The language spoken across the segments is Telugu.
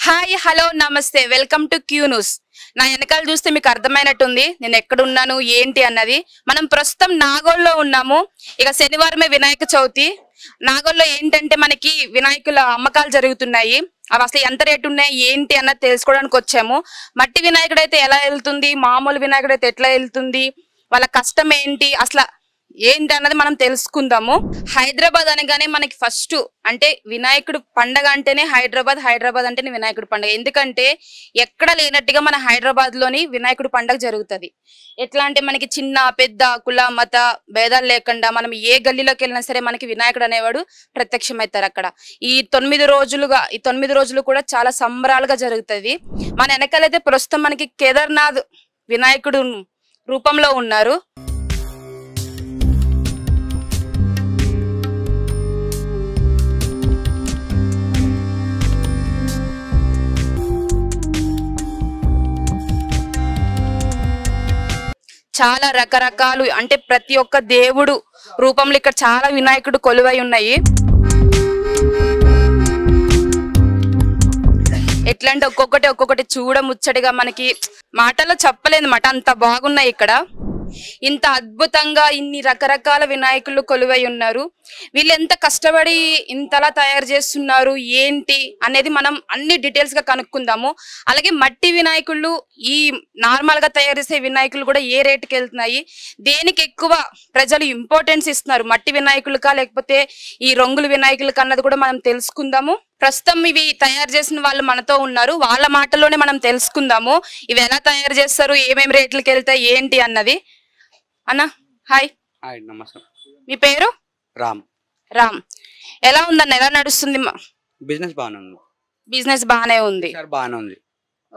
హాయ్ హలో నమస్తే వెల్కమ్ టు క్యూ న్యూస్. నా వెనకాల చూస్తే మీకు అర్థమైనట్టుంది నేను ఎక్కడున్నాను ఏంటి అన్నది. మనం ప్రస్తుతం నాగోల్లో ఉన్నాము. ఇక శనివారమే వినాయక చవితి. నాగోల్లో ఏంటంటే మనకి వినాయకుల అమ్మకాలు జరుగుతున్నాయి. అవి అసలు ఎంత రేటు ఉన్నాయి ఏంటి అన్నది తెలుసుకోవడానికి వచ్చాము. మట్టి వినాయకుడు అయితే ఎలా వెళ్తుంది, మామూలు వినాయకుడు అయితే ఎట్లా వెళ్తుంది, వాళ్ళ కష్టం ఏంటి, అసలు ఏంటి అన్నది మనం తెలుసుకుందాము. హైదరాబాద్ అనగానే మనకి ఫస్ట్ అంటే వినాయకుడు పండగ అంటేనే హైదరాబాద్ అంటేనే వినాయకుడు పండగ. ఎందుకంటే ఎక్కడ లేనట్టుగా మన హైదరాబాద్ లోని వినాయకుడు పండగ జరుగుతుంది. ఎట్లా అంటే మనకి చిన్న పెద్ద కుల మత భేదాలు లేకుండా మనం ఏ గల్లీలోకి వెళ్ళినా సరే మనకి వినాయకుడు అనేవాడు ప్రత్యక్షమవుతారు అక్కడ. ఈ 9 రోజులు కూడా చాలా సంబరాలుగా జరుగుతుంది. మన వెనకాలైతే ప్రస్తుతం మనకి కేదార్నాథ్ వినాయకుడు రూపంలో ఉన్నారు. చాలా రకరకాలు అంటే ప్రతి ఒక్క దేవుడు రూపంలో ఇక్కడ చాలా వినాయకుడు కొలువై ఉన్నాయి. ఎట్లా అంటే ఒక్కొక్కటి చూడముచ్చటిగా మనకి మాటల్లో చెప్పలేదన్నమాట, అంత బాగున్నాయి ఇక్కడ. ఇంత అద్భుతంగా ఇన్ని రకరకాల వినాయకులు కొలువై ఉన్నారు. వీళ్ళు ఎంత కష్టపడి ఇంతలా తయారు చేస్తున్నారు ఏంటి అనేది మనం అన్ని డీటెయిల్స్ గా కనుక్కుందాము. అలాగే మట్టి వినాయకులు ఈ నార్మల్ గా తయారు చేసే వినాయకులు కూడా ఏ రేటుకి వెళ్తున్నాయి, దేనికి ఎక్కువ ప్రజలు ఇంపార్టెన్స్ ఇస్తున్నారు, మట్టి వినాయకులకా లేకపోతే ఈ రంగుల వినాయకులకా అన్నది కూడా మనం తెలుసుకుందాము. ప్రస్తుతం ఇవి తయారు చేసిన వాళ్ళు మనతో ఉన్నారు. వాళ్ళ మాటల్లోనే మనం తెలుసుకుందాము ఇవి ఎలా తయారు చేస్తారు, ఏమేమి రేట్లకి వెళ్తాయి ఏంటి అన్నది. అన్న హాయ్. హాయ్ నమస్తే. మీ పేరు? రామ్. రామ్. ఎలా ఉందన్న, ఎలా నడుస్తుంది? బిజినెస్ బాగానే ఉంది. బిజినెస్ బాగానే ఉంది. బాగానే ఉంది.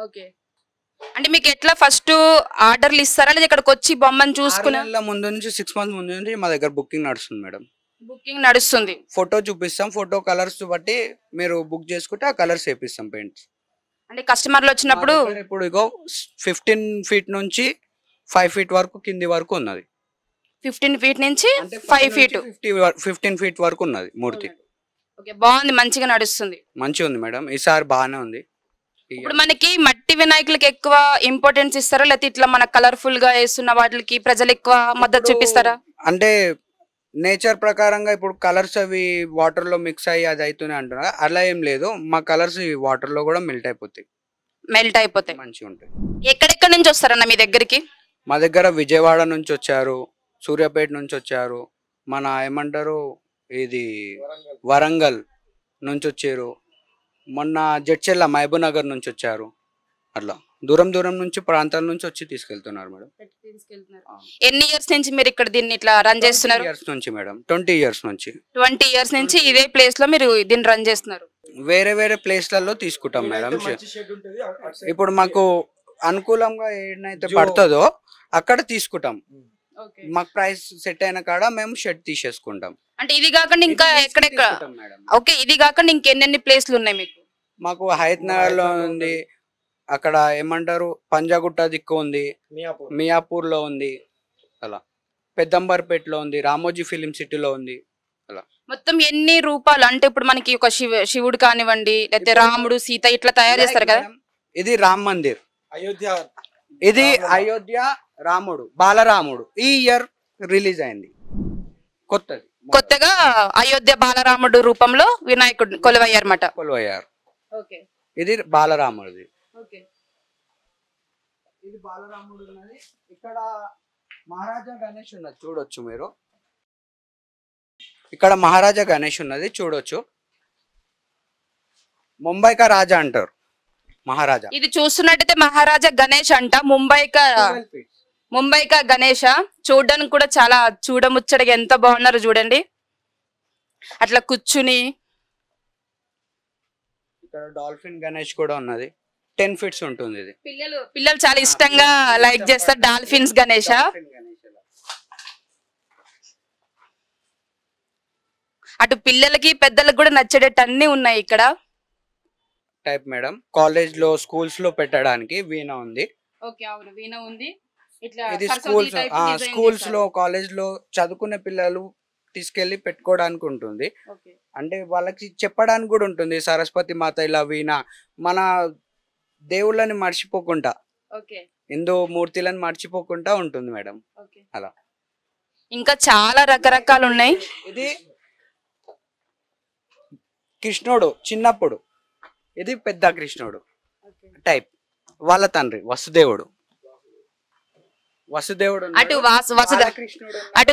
ఓకే. అంటే మీకు ఎట్లా ఫస్ట్ ఆర్డర్లు ఇస్తారా లేదా ఇక్కడికి వచ్చి బొమ్మను చూసుకునే ముందు నుంచి 6 months ముందు నుంచి మా దగ్గర బుకింగ్ నడుస్తుంది మేడం. బుకింగ్ నడుస్తుంది. ఫోటో చూపిస్తాం, ఫోటో కలర్స్ బట్టి మీరు బుక్ చేసుకుంటే ఆ కలర్స్ వేపిస్తాం పెయింట్స్. అంటే కస్టమర్లు వచ్చినప్పుడు ఇప్పుడు ఇగో 15 feet నుంచి 5 feet వరకు కింది వరకు ఉన్నది. 15 feet నుంచి 5 feet 15 feet వరకు ఉన్నది మూర్తి. ఓకే, బాగుంది, మంచిగా నడుస్తుంది. మంచిగా ఉంది మేడం, ఈసారి బాగానే ఉంది. ఇప్పుడు మనకి మట్టి వినాయకులకి ఎక్కువ ఇంపార్టెన్స్ ఇస్తారా లేకపోతే ఇట్లా మన కలర్ఫుల్ గా వేస్తున్న వాటికి ప్రజలు ఎక్కువ మద్దతు చూపిస్తారా? అంటే నేచర్ ప్రకారంగా ఇప్పుడు కలర్స్ అవి వాటర్ లో మిక్స్ అయ్యి అది అవుతూనే అంటున్నారు, అలా ఏం లేదు. మా కలర్స్ వాటర్ లో కూడా మెల్ట్ అయిపోతాయి, మంచిగా ఉంటాయి. ఎక్కడెక్కడ నుంచి వస్తారన్న మీ దగ్గరికి? మా దగ్గర విజయవాడ నుంచి వచ్చారు, సూర్యాపేట నుంచి వచ్చారు, మన ఏమంటారు ఇది వరంగల్ నుంచి వచ్చారు, మొన్న జడ్చెల్ల మహబూబ్ నగర్ నుంచి వచ్చారు. అట్లా దూరం నుంచి ప్రాంతాల నుంచి వచ్చి తీసుకెళ్తున్నారు మేడం. ఎన్ని ఇయర్స్ నుంచి మీరు ఇక్కడ దీన్ని ఇట్లా రన్ చేస్తున్నారు? 20 years నుంచి మేడం. 20 years నుంచి. 20 years నుంచి ఇదే ప్లేస్ లో మీరు దీన్ని రన్ చేస్తున్నారు? వేరే ప్లేస్లలో తీసుకుంటాం మేడం. ఇప్పుడు మాకు అనుకూలంగా ఏదైతే పడుతుందో అక్కడ తీసుకుంటాం. మాకు ప్రైస్ సెట్ అయిన కాడ మేము షెడ్ తీసేసుకుంటాం. అంటే ఇది కాకుండా ఇంకా ఎక్కడెక్కడ? ఓకే, ఇది కాకుండా ఇంకెన్ని ప్లేస్లు ఉన్నాయి మీకు? మాకు హయత్ నగర్ లో ఉంది, అక్కడ ఏమంటారు పంజాగుట్ట దిక్కు ఉంది, మియాపూర్ లో ఉంది, అలా పెద్దంబర్పేటలో ఉంది, రామోజీ ఫిలిం సిటీలో ఉంది. అలా మొత్తం ఎన్ని రూపాయలు అంటే ఇప్పుడు మనకి ఒక శివుడు కానివ్వండి లేకపోతే రాముడు సీత ఇట్లా తయారు చేస్తారు కదా. ఇది రామ్ మందిర్, ఇది అయోధ్య రాముడు బాలరాముడు ఈ ఇయర్ రిలీజ్ అయింది కొత్తగా అయోధ్య బాలరాముడు రూపంలో వినాయకుడు కొలువయ్యారు. ఇది బాలరాముడిది. ఇది బాలరాముడు ఉన్నది. ఇక్కడ మహారాజా గణేష్ ఉన్నది, చూడొచ్చు మీరు. ఇక్కడ మహారాజా గణేష్ ఉన్నది, చూడొచ్చు. ముంబై కా రాజా అంటారు మహారాజా. ఇది చూస్తున్నట్టయితే మహారాజా గణేష్ అంట. ముంబై కా గణేష చూడడానికి కూడా చాలా చూడముచ్చడిగా ఎంత బాగున్నారు చూడండి. అట్లా కూర్చుని ఇక్కడ డాల్ఫిన్ గణేష్ కూడా ఉన్నది, 10 feet ఉంటుంది. ఇది పిల్లలు చాలా ఇష్టంగా లైక్ చేస్తారు డాల్ఫిన్స్ గణేష. అటు పిల్లలకి పెద్దలకు కూడా నచ్చేటట్టు అన్ని ఉన్నాయి ఇక్కడ. టైప్ మేడం కాలేజ్ లో స్కూల్స్ లో పెట్టడానికి వీణ ఉంది. ఇది స్కూల్స్ లో కాలేజ్ లో చదువుకునే పిల్లలు తీసుకెళ్లి పెట్టుకోవడానికి ఉంటుంది. అంటే వాళ్ళకి చెప్పడానికి కూడా ఉంటుంది, సరస్వతి మాత ఇలా వీణ మన దేవుళ్ళని మర్చిపోకుండా, హిందూ మూర్తులను మర్చిపోకుండా ఉంటుంది మేడం. అలా ఇంకా చాలా రకరకాలు ఉన్నాయి. ఇది కృష్ణుడు చిన్నప్పుడు, ఇది పెద్ద కృష్ణుడు టైప్, వాళ్ళ తండ్రి వసుదేవుడు. అటు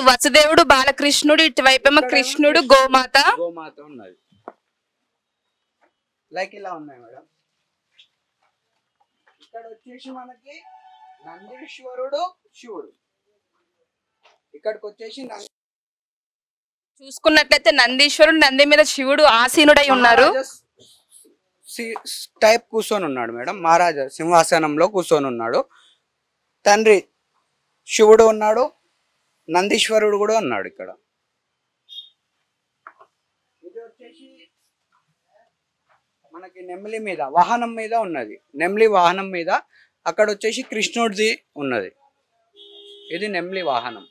వసుదేవుడు బాలకృష్ణుడు, ఇటువైపేమో కృష్ణుడు గోమాత ఉన్నది. లైక్ ఇలా ఉన్నాయి మేడం. ఇక్కడ వచ్చేసి మనకి నందీశ్వరుడు శివుడు. ఇక్కడికి వచ్చేసి చూసుకున్నట్లయితే నందీశ్వరుడు, నంది మీద శివుడు ఆసీనుడై ఉన్నారు. టైప్ కూర్చొని ఉన్నాడు మేడం. మహారాజా సింహాసనంలో కూర్చొని ఉన్నాడు. తండ్రి శివుడు ఉన్నాడు, నందీశ్వరుడు కూడా ఉన్నాడు ఇక్కడ. ఇది వచ్చేసి మనకి నెమలి మీద వాహనం మీద ఉన్నది, నెమలి వాహనం మీద. అక్కడ వచ్చేసి కృష్ణుడిది ఉన్నది. ఇది నెమలి వాహనం.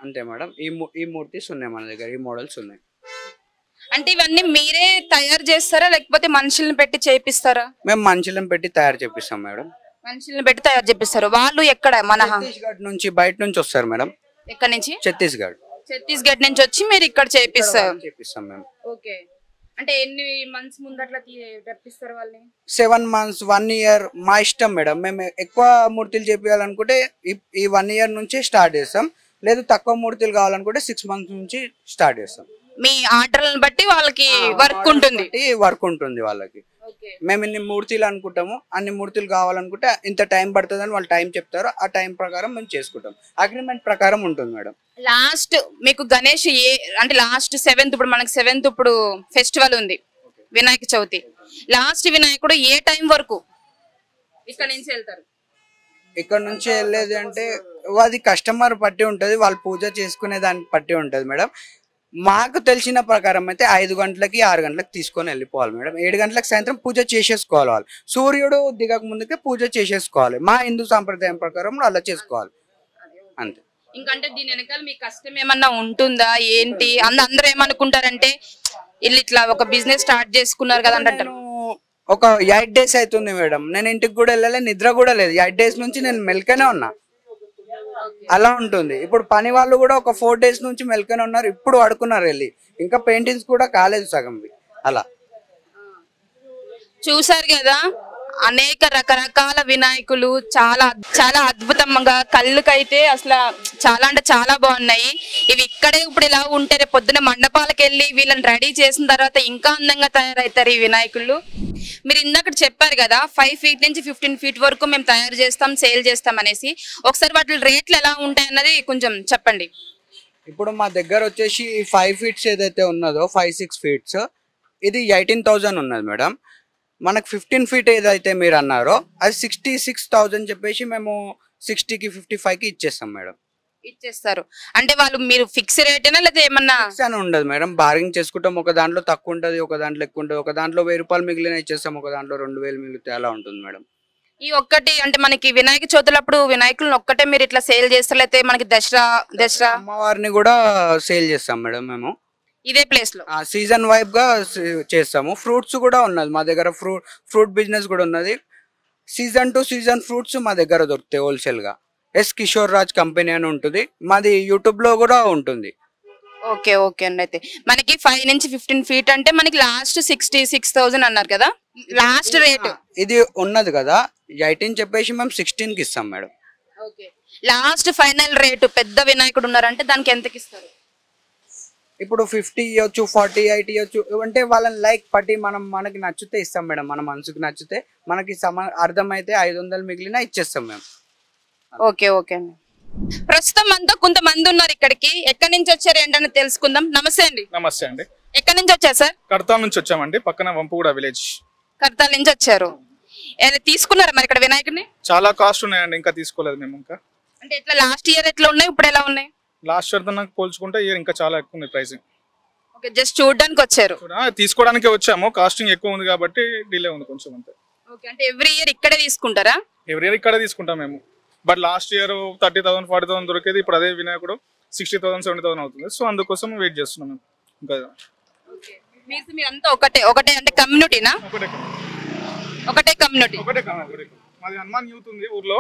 అంతే మేడం. ఈ మూర్తిస్ ఉన్నాయి మన దగ్గర, ఈ మోడల్స్ ఉన్నాయి. అంటే ఇవన్నీ మీరే తయారు చేస్తారా లేకపోతే మనుషుల్ని పెట్టి చేపిస్తారా? మేము మనుషులను పెట్టి తయారు చేపిస్తాం మేడం. మనుషుల్ని పెట్టి తయారు చేపిస్తారు. వాళ్ళు ఎక్కడ? మన ఛత్తీస్గఢ్ నుంచి, బయట నుంచి వస్తారు మేడం. ఎక్కడి నుంచి? ఛత్తీస్గఢ్ నుంచి వచ్చి మీరు ఇక్కడ చేపిస్తారు. చేపిస్తాం మేము. ఓకే. అంటే ఎన్ని మంత్స్ ముందు అట్లా తెప్పిస్తారు వాళ్ళని? 7 months, 1 year మా ఇష్టం మేడం. మేము ఎక్కువ మూర్తులు చేపించాలనుకుంటే ఈ 1 year నుంచి స్టార్ట్ చేస్తాం. లేదు తక్కువ మూర్తులు కావాలనుకుంటే 6 months నుంచి స్టార్ట్ చేస్తాం. మీ ఆర్డర్లను బట్టి వాళ్ళకి వర్క్ ఉంటుంది వాళ్ళకి. మేము ఇన్ని మూర్తులు అనుకుంటాము, అన్ని మూర్తులు కావాలనుకుంటే ఇంత టైం పడుతుందని వాళ్ళు టైం చెప్తారు. ఆ టైం ప్రకారం మేము చేసుకుంటాం. అగ్రిమెంట్ ప్రకారం ఉంటుంది మేడం. లాస్ట్ మీకు గణేష్ అంటే లాస్ట్ 7th, ఇప్పుడు మనకి 7th ఇప్పుడు ఫెస్టివల్ ఉంది, వినాయక చవితి. లాస్ట్ వినాయకుడు ఏ టైం వరకు ఇక్కడ నుంచి వెళ్తారు? ఇక్కడ నుంచి వెళ్ళేది అంటే అది కస్టమర్ బట్టి ఉంటుంది, వాళ్ళు పూజ చేసుకునే దాన్ని బట్టి ఉంటుంది మేడం. మాకు తెలిసిన ప్రకారం అయితే 5 గంటలకి 6 గంటలకు తీసుకొని వెళ్ళిపోవాలి మేడం. 7 గంటలకు సాయంత్రం పూజ చేసేసుకోవాలి. వాళ్ళు సూర్యుడు దిగక ముందుకే పూజ చేసేసుకోవాలి. మా హిందూ సాంప్రదాయం ప్రకారం అలా చేసుకోవాలి అంతే. ఇంకంటే దీని వెనకాల మీ కష్టం ఏమన్నా ఉంటుందా ఏంటి? అందరూ ఏమనుకుంటారంటే వీళ్ళు ఇట్లా ఒక బిజినెస్ స్టార్ట్ చేసుకున్నారు కదా అంటారు. ఒక 8 days అవుతుంది మేడం, నేను ఇంటికి కూడా వెళ్ళలే, నిద్ర కూడా లేదు. 8 days నుంచి నేను మెల్కనే ఉన్నా. అలా ఉంటుంది. ఇప్పుడు పని వాళ్ళు కూడా ఒక 4 days నుంచి మెల్కనే ఉన్నారు. ఇప్పుడు పడుకున్నారు వెళ్ళి. ఇంకా పెయింటింగ్స్ కూడా కాలేదు సగంవి. అలా చూసారు కదా, అనేక రకరకాల వినాయకులు, చాలా చాలా అద్భుతంగా, కళ్ళుకైతే అసలు చాలా అంటే చాలా బాగున్నాయి. ఇవి ఇక్కడే ఇప్పుడు ఇలా ఉంటే రేపు పొద్దున మండపాలకు వెళ్ళి వీళ్ళని రెడీ చేసిన తర్వాత ఇంకా అందంగా తయారవుతారు ఈ వినాయకులు. మీరు ఇందాక చెప్పారు కదా 5 feet నుంచి 15 feet వరకు మేము తయారు చేస్తాం, సేల్ చేస్తాం అనేసి. ఒకసారి వాటి రేట్లు ఎలా ఉంటాయి అన్నది కొంచెం చెప్పండి. ఇప్పుడు మా దగ్గర వచ్చేసి 5 feet ఏదైతే ఉన్నదో 5-6 feet ఇది 18,000 ఉన్నది మేడం. మనకు 15 feet ఏదైతే మీరు అన్నారో అది 66,000 చెప్పేసి మేము 60కి 55కి ఇచ్చేస్తాం మేడం. ఇచ్చేస్తారు అంటే వాళ్ళు మీరు ఫిక్స్ రేటేనా లేదా ఏమన్నా? అని ఉండదు మేడం, బార్గింగ్ చేసుకుంటాం. ఒక దాంట్లో తక్కువ ఉంటుంది, ఒక దాంట్లో ఎక్కువ ఉంటుంది. ఒక దాంట్లో 1000 రూపాయలు మిగిలిన ఇచ్చేస్తాం, ఒక దాంట్లో 2000 మిగిలితే అలా ఉంటుంది మేడం. ఈ ఒక్కటి అంటే మనకి వినాయక చవితులప్పుడు వినాయకులను ఒక్కటే మీరు ఇట్లా సేల్ చేస్తారు లేకపోతే మనకి దసరా అమ్మవారిని కూడా సేల్ చేస్తాం మేడం మేము ఇదే ప్లేస్ లో? సీజన్ వైజ్ గా చేస్తాము. ఫ్రూట్స్ కూడా ఉన్నది మా దగ్గర, ఫ్రూట్ బిజినెస్ కూడా ఉన్నది. సీజన్ టు సీజన్ ఫ్రూట్స్ మా దగ్గర దొరుకుతాయి హోల్సేల్ గా. ఎస్ కిషోర్ రాజ్ కంపెనీ అని ఉంటుంది, మాది యూట్యూబ్ లో కూడా ఉంటుంది. ఓకే ఓకే అండి. అయితే మనకి 5 నుంచి 15 feet అంటే మనకి లాస్ట్ 66,000 అన్నారు కదా లాస్ట్ రేట్. ఇది ఉన్నది కదా 18 చెప్పేసి మేము 16కి ఇస్తాం madam. Okay, last final rate పెద్ద వినాయకుడు ఉన్నారంటే దానికి ఎంతకి ఇస్తారు? ఇప్పుడు 50 ఇవ్వచ్చు, 40, 80 ఇవ్వచ్చు. అంటే వాళ్ళని లైక్ పట్టి మనకి నచ్చితే ఇస్తాం మేడం. మన మనసుకు నచ్చితే మనకి అర్థమైతే 500 మిగిలిన ఇచ్చేస్తాం మేము. ఓకే ఓకే అండి. ప్రస్తుతం అంతా కొంతమంది ఉన్నారు ఇక్కడికి. ఎక్కడి నుంచి వచ్చారు ఏంటని తెలుసుకుందాం. నమస్తే అండి. నమస్తే అండి. ఎక్కడి నుంచి వచ్చారు సార్? కడతాల్ నుంచి వచ్చామండి, పక్కన వంపుగూడ విలేజ్. కడతాల్ నుంచి వచ్చారు. తీసుకున్నారా మరి ఇక్కడ వినాయకుడిని? చాలా కాస్ట్ ఉన్నాయండి, ఇంకా తీసుకోలేదు మేము. ఇంకా అంటే ఎట్లా లాస్ట్ ఇయర్ ఎట్లా ఉన్నాయి, ఇప్పుడు ఎలా ఉన్నాయి? లాస్ట్ ఇయర్ తో నాకు పోల్చుకుంటే ఇయర్ ఇంకా చాలా ఎక్కువ ఉంది ప్రైసింగ్. ఓకే, జస్ట్ చూడడానికి వచ్చారు? తీసుకోవడానికి వచ్చాము, కాస్టింగ్ ఎక్కువ ఉంది కాబట్టి డిలే ఉంది కొంచెం అంతే. ఓకే, అంటే ఎవ్రీ ఇయర్ ఇక్కడే తీసుకుంటారా? ఎవ్రీ ఇయర్ ఇక్కడే తీసుకుంటాం మేము. బట్ లాస్ట్ ఇయర్ 30,000 40,000 దొరికేది, ఇప్పుడు అదే వినాయకుడు 60,000 70,000 అవుతుంది. సో అందుకోసం వెయిట్ చేస్తున్నాం మేము. ఇంకా మీరంతా ఒకటే అంటే కమ్యూనిటీనా? ఒకటే కమ్యూనిటీ. మాది హనుమాన్ యూత్ ఉంది ఊర్లో,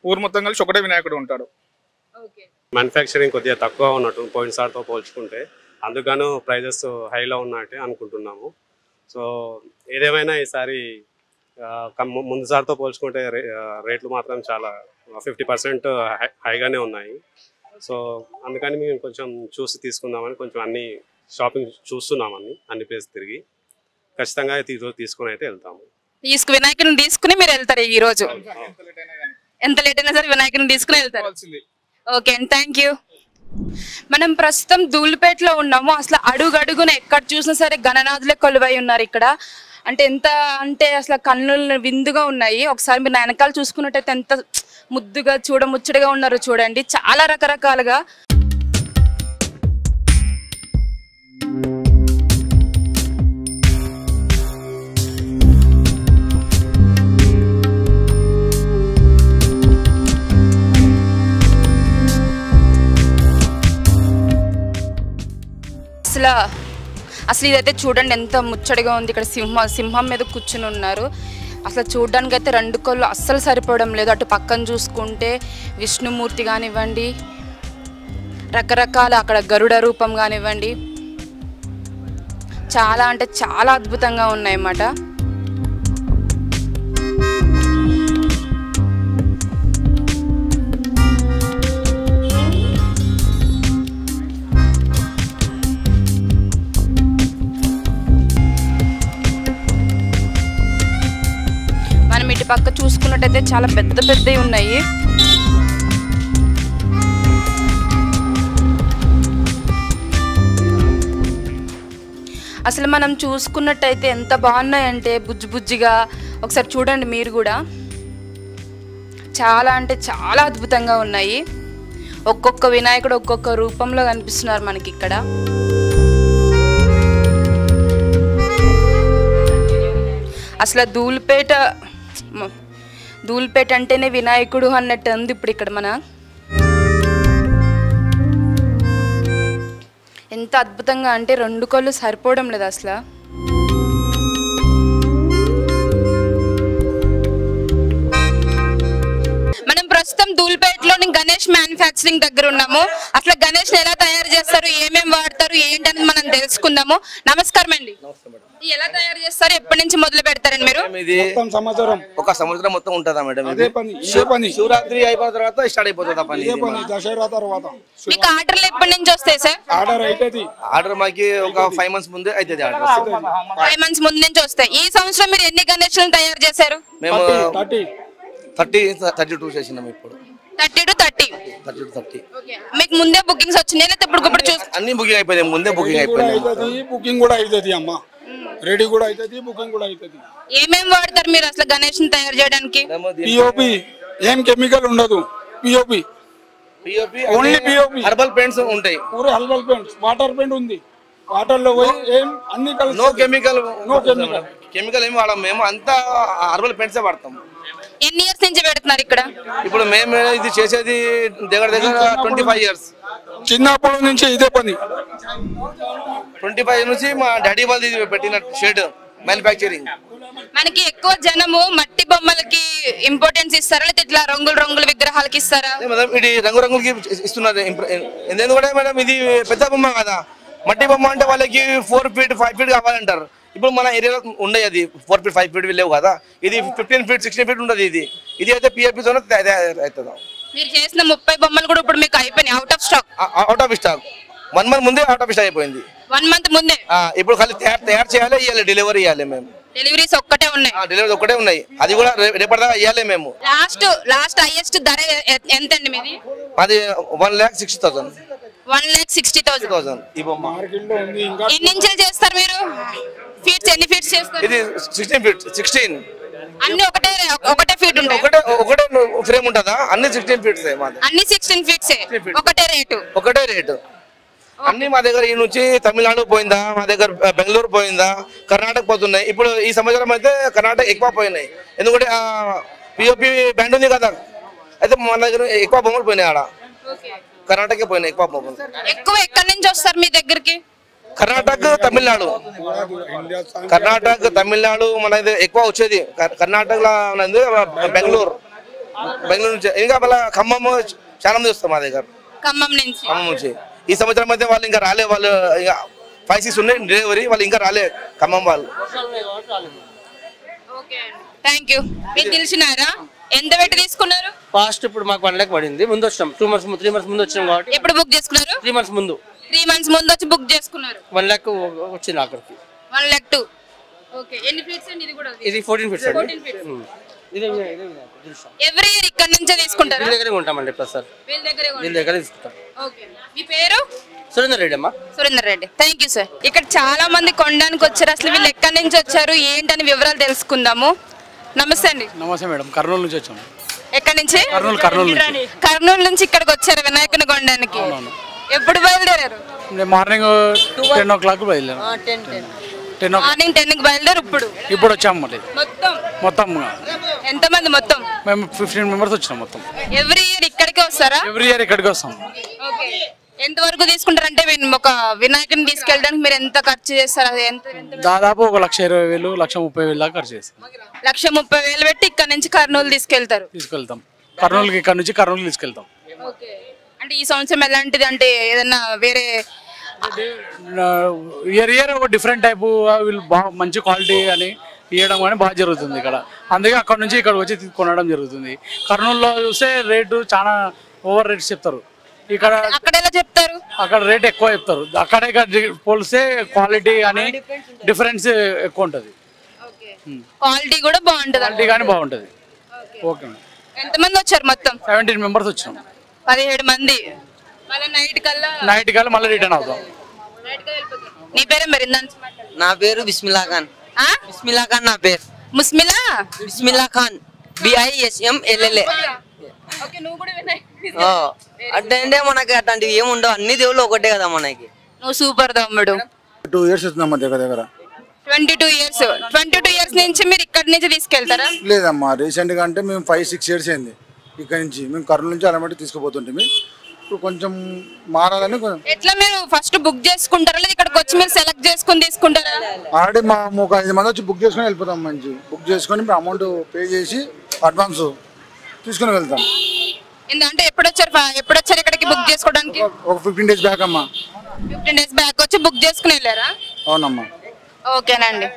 ఊరు మొత్తం కలిసి ఒకటే వినాయకుడు ఉంటాడు. మ్యానుఫ్యాక్చరింగ్ కొద్దిగా తక్కువ ఉన్నట్టు పోయినసారితో పోల్చుకుంటే, అందుకను ప్రైజెస్ హైలో ఉన్నట్టే అనుకుంటున్నాము. సో ఏదేమైనా ఈసారి ముందుసారితో పోల్చుకుంటే రేట్లు మాత్రం చాలా 50% హైగానే ఉన్నాయి. సో అందుకని మేము కొంచెం చూసి తీసుకుందామని కొంచెం అన్ని షాపింగ్ చూస్తున్నామని అన్ని ప్లేస్ తిరిగి ఖచ్చితంగా తీసుకుని అయితే వెళ్తాము. వినాయకుడిని తీసుకుని మీరు వెళ్తారు ఈ రోజు? ఎంత లేట్ అయినా సరే వినాయకుడిని తీసుకుని వెళ్తారు. ఓకే అండి, థ్యాంక్ యూ. మనం ప్రస్తుతం ధూళిపేటలో ఉన్నాము. అసలు అడుగడుగున ఎక్కడ చూసినా సరే గణనాథులే కొలువై ఉన్నారు ఇక్కడ. అంటే అసలు కన్నులు విందుగా ఉన్నాయి. ఒకసారి మీరు వెనకాల చూసుకున్నట్టయితే ఎంత ముద్దుగా ముచ్చటగా ఉన్నారు చూడండి, చాలా రకరకాలుగా. అసలు ఇదైతే చూడండి ఎంత ముచ్చటగా ఉంది. ఇక్కడ సింహం మీద కూర్చుని ఉన్నారు. అసలు చూడడానికి అయితే 2 కళ్ళు అస్సలు సరిపోవడం లేదు. అటు పక్కన చూసుకుంటే విష్ణుమూర్తి కానివ్వండి, రకరకాల అక్కడ గరుడ రూపం కానివ్వండి, చాలా అంటే చాలా అద్భుతంగా ఉన్నాయన్నమాట. ఇటు పక్క చూసుకున్నట్టయితే చాలా పెద్దవి ఉన్నాయి. అసలు మనం చూసుకున్నట్టయితే ఎంత బాగున్నాయంటే బుజ్జిగా. ఒకసారి చూడండి మీరు కూడా, చాలా అంటే చాలా అద్భుతంగా ఉన్నాయి. ఒక్కొక్క వినాయకుడు ఒక్కొక్క రూపంలో కనిపిస్తున్నారు మనకి ఇక్కడ. అసలు ధూళిపేట అంటేనే వినాయకుడు అన్నట్టు ఉంది ఇప్పుడు ఇక్కడ. ఎంత అద్భుతంగా అంటే 2 కళ్ళు సరిపోవడం లేదు అసలు. మనం ప్రస్తుతం ధూళిపేటలోని గణేష్ మ్యానుఫ్యాక్చరింగ్ దగ్గర ఉన్నాము. అసలు గణేష్ ఎలా తయారు చేస్తారు, ఏమేమి వాడతారు, ఏంటని మనం తెలుసుకుందాము. నమస్కారం అండి. ఎలా తయారు చేస్తారు, ఎప్పటి నుంచి మొదలు పెడతారండి మీరు? ఒక సంవత్సరం మొత్తం ఉంటుందా మేడం? శివరాత్రి అయిపోయిన తర్వాత స్టార్ట్ అయిపోతుంది పని. దసరా తర్వాత మీకు ఆర్డర్లు ఎప్పటి నుంచి వస్తాయి సార్? ఆర్డర్ మాకి ఒక 5 months ముందే అవుతుంది. ఆర్డర్ 5 months ముందు నుంచి వస్తాయి. ఈ సంవత్సరం మీరు ఎన్ని గణేష్లను తయారు చేశారు? మేము 32 చేసినాం. ఇప్పుడు 30 to 30. మీకు ముందే బుకింగ్స్ వచ్చినాయి లేదా ఇప్పుడు చూసి? అన్ని బుకింగ్ అయిపోయింది, ముందే బుకింగ్ అయిపోయింది. బుకింగ్ కూడా అవుతుంది అమ్మా, రెడీ కూడా అవుతుంది, బుకింగ్ కూడా అవుతుంది. ఏమేమి వాడతారు మీరు అసలు గణేష్ తయారు చేయడానికి? పిఓపి, ఏం కెమికల్ ఉండదు. POP only POP. Herbal paints ఉంటాయి, పూరే హర్బల్ పెయింట్స్. వాటర్ పెయింట్ ఉంది, వాటర్ లో పోయి ఏం అన్ని కలిసి. No chemical. కెమికల్ ఏమి వాడము మేము, అంతా హర్బల్ పెయింట్సే వాడతాం. ఎన్ని ఇయర్స్ నుంచి పెడుతున్నారు ఇక్కడ? ఇప్పుడు మేము ఇది చేసేది దగ్గర 25 years. చిన్నప్పటి నుంచి ఇదే పని. 25 నుంచి మా డాడీ వాళ్ళు పెట్టిన షెడ్ మ్యానుఫ్యాక్చరింగ్. మనకి ఎక్కువ జనము మట్టి బొమ్మలకి ఇంపార్టెన్స్ ఇస్తారా లేదా ఇట్లా రంగుల విగ్రహాలకి ఇస్తారా? ఇది రంగులకి ఇస్తున్నారు. ఎందుకంటే మేడం ఇది పెద్ద బొమ్మ కదా, మట్టి బొమ్మ అంటే వాళ్ళకి 4 feet 5 feet కావాలంటారు. ఇప్పుడు మన ఏరియాలో ఉండే అది 4 feet 5 feet లేవు కదా, ఇది 15 feet 16 feet ఉండదు. ఇది అయితే పిఎఫ్పి తోనే అవుతుంది. మీరు చేసిన 30 బొమ్మలు కూడా ఇప్పుడు మీకు అయిపోయినాయి, అవుట్ ఆఫ్ స్టాక్. 1 month ముందే అవుట్ ఆఫ్ స్టాక్ అయిపోయింది. 1 month ముందే. ఇప్పుడు ఖాళీ తయారు చేయాలి, ఇవ్వాలి, డెలివరీ ఇవ్వాలి. మేము డెలివరీస్ ఒక్కటే ఉన్నాయి. డెలివరీ ఒక్కటే ఉన్నాయి, అది కూడా రేపటిదాకా ఇవ్వాలి. మేము లాస్ట్ హైయెస్ట్ ధర ఎంత అండి మీది? అది 1,60,000. 1,60,000. ఈ బొమ్మ ఎన్ని ఇంచులు చేస్తారు మీరు? ఫీట్స్ ఎన్ని ఫీట్స్ చేస్తారు? ఇది 16 feet. 16 అన్ని ఒకటే ఫీట్ ఉంటాయి. ఒకటే ఫ్రేమ్ ఉంటుందా? అన్ని 16 feet. అన్ని 16 feet. ఒకటే రేటు. అన్ని మా దగ్గర ఈ నుంచి తమిళనాడు పోయిందా, మా దగ్గర బెంగళూరు పోయిందా, కర్ణాటక పోతున్నాయి. ఇప్పుడు ఈ సంవత్సరం అయితే కర్ణాటక ఎక్కువ పోయినాయి, ఎందుకంటే పిఓపి బ్యాండ్ ఉంది కదా, అయితే మన దగ్గర ఎక్కువ బొమ్మలు పోయినాయి ఆడ కర్ణాటక పోయినాయి ఎక్కువ బొమ్మలు. ఎక్కువ ఎక్కడి నుంచి వస్తారు మీ దగ్గరికి? కర్ణాటక తమిళనాడు మన ఇది ఎక్కువ వచ్చేది. కర్ణాటకలో ఉన్నది బెంగళూరు నుంచి, ఇంకా మళ్ళీ ఖమ్మం చాలా మంది వస్తారు మా దగ్గర. ఖమ్మం నుంచి ఈ సంవత్సరం అయితే వాళ్ళు ఇంకా రాలే, వాళ్ళు ఇంకా 5-6 ఉన్నాయి డెలివరీ, వాళ్ళు ఇంకా రాలే ఖమ్మం వాళ్ళు. Thank you. మీరు తెలిసినారా ఎంత పెట్టి తీసుకున్నారు? ఫాస్ట్ ఇప్పుడు మాకు 1 lakh పడింది. ముందు వచ్చాం 3 months ముందు వచ్చాం కాబట్టి. ఎప్పుడు బుక్ చేసుకున్నారు? 3 months ముందు. 3 months ముందు వచ్చి బుక్ చేసుకున్నారు. 1 lakh వచ్చింది అక్కడికి. 1 lakh 2. ఓకే. ఎన్ని ఫీట్స్ అండి ఇది కూడా? ఇది 14 feet అండి. 14 feet. ఇది ఎవ్రీ ఇయర్ ఇక్కడ నుంచే తీసుకుంటారా? వీళ్ళ దగ్గరే ఉంటామండి ప్రసాద్. వీళ్ళ దగ్గర తీసుకుంటాం. ఓకే. మీ పేరు? సురేందర్ రెడ్డి అమ్మా. Surender Reddy. Thank you sir. ఇక్కడ చాలా మంది కొనడానికి వచ్చారు. అసలు వీళ్ళు ఎక్కడి నుంచి వచ్చారు ఏంటని వివరాలు తెలుసుకుందాము. నమస్తే అండి. నమస్తే మేడం, కర్నూలు నుంచి వచ్చాము. ఎక్కడి నుంచి? కర్నూలు నుంచి ఇక్కడికి వచ్చారు వినాయకుని కొనడానికి. ఎప్పుడు బయలుదేరారు? మార్నింగ్ 10 o'clock బయలుదేరాం. 10 మార్నింగ్ 10 కి బయలుదేరు. ఇప్పుడు వచ్చాము. మళ్ళీ మొత్తం ఎంతమంది? మొత్తం మేము 15 members వచ్చినాం మొత్తం. ఎవ్రీ ఇయర్ ఇక్కడికే వస్తారా? ఎవ్రీ ఇయర్ ఇక్కడికి వస్తాం. ఓకే. ఎంత వరకు తీసుకుంటారంటే ఒక వినాయకుని తీసుకెళ్ళడానికి మీరు ఎంత ఖర్చు చేస్తారు? అది దాదాపు 1,20,000 1,30,000 దాకా ఖర్చు చేస్తాం. 1,30,000 పెట్టి ఇక్కడ నుంచి కర్నూలు తీసుకెళ్తాం. కర్నూలుకి ఇక్కడ నుంచి కర్నూలు తీసుకెళ్తాం. అంటే ఈ సంవత్సరం ఎలాంటిది అంటే ఏదన్నా వేరే ఇయర్ ఒక డిఫరెంట్ టైపు వీళ్ళు బాగా మంచి క్వాలిటీ అని ఇవ్వడం కానీ బాగా జరుగుతుంది ఇక్కడ. అందుకే అక్కడ నుంచి ఇక్కడ వచ్చి కొనడం జరుగుతుంది. కర్నూలులో చూస్తే రేటు చాలా ఓవర్ రేట్స్ చెప్తారు. ఇక్కడ అక్కడ ఎలా చెప్తారు? అక్కడ రేట్ ఎక్కువ చెప్తారు. అక్కడ ఇక్కడ పోలిస్తే క్వాలిటీ అని డిఫరెన్స్ ఎక్కువ ఉంటుంది. క్వాలిటీ కూడా బాగుంటుంది. క్వాలిటీ కానీ బాగుంటుంది. ఓకే. ఎంతమంది వచ్చారు మొత్తం? 17 members వచ్చినాం. 17 మంది. నైట్ కల్లా మళ్ళీ రిటర్న్ అవుతాం. నీ పేరు మరి? నా పేరు బిస్మిల్లా ఖాన్. బిస్మిల్లా ఖాన్ నా పేరు. బిస్మిల్లా ఖాన్ BISMLLA. అంటే మనకి అట్లాంటివి ఏముండవు, అన్ని దేవుళ్ళు ఒకటే కదా మనకి. నువ్వు సూపర్ తమ్ముడు. 2 years అవుతుందమ్మా దగ్గర 22 years నుంచి మీరు ఇక్కడ నుంచి తీసుకెళ్తారా? లేదమ్మా, రీసెంట్ గా అంటే మేము 5-6 years అయింది ఇక్కడ నుంచి. మేము కర్నూలు నుంచి అలమటి తీసుకుపోతుంటే ఇప్పుడు కొంచెం మారాలని. ఎట్లా మీరు ఫస్ట్ బుక్ చేసుకుంటారా లేదా ఇక్కడికి వచ్చి మీరు సెలెక్ట్ చేసుకుని తీసుకుంటారా? ఆల్రెడీ మా 5 మంది వచ్చి బుక్ చేసుకుని వెళ్ళిపోతాం. మంచి బుక్ చేసుకొని అమౌంట్ పే చేసి అడ్వాన్స్ తీసుకుని వెళ్తాం. అంటే ఎప్పుడు వచ్చారు ఇక్కడికి బుక్ చేసుకోవడానికి? ఒక 15 days బ్యాక్ అమ్మా. 15 days బ్యాక్ వచ్చి బుక్ చేసుకుని వెళ్ళారా? అవునమ్మా. ఓకేనండి.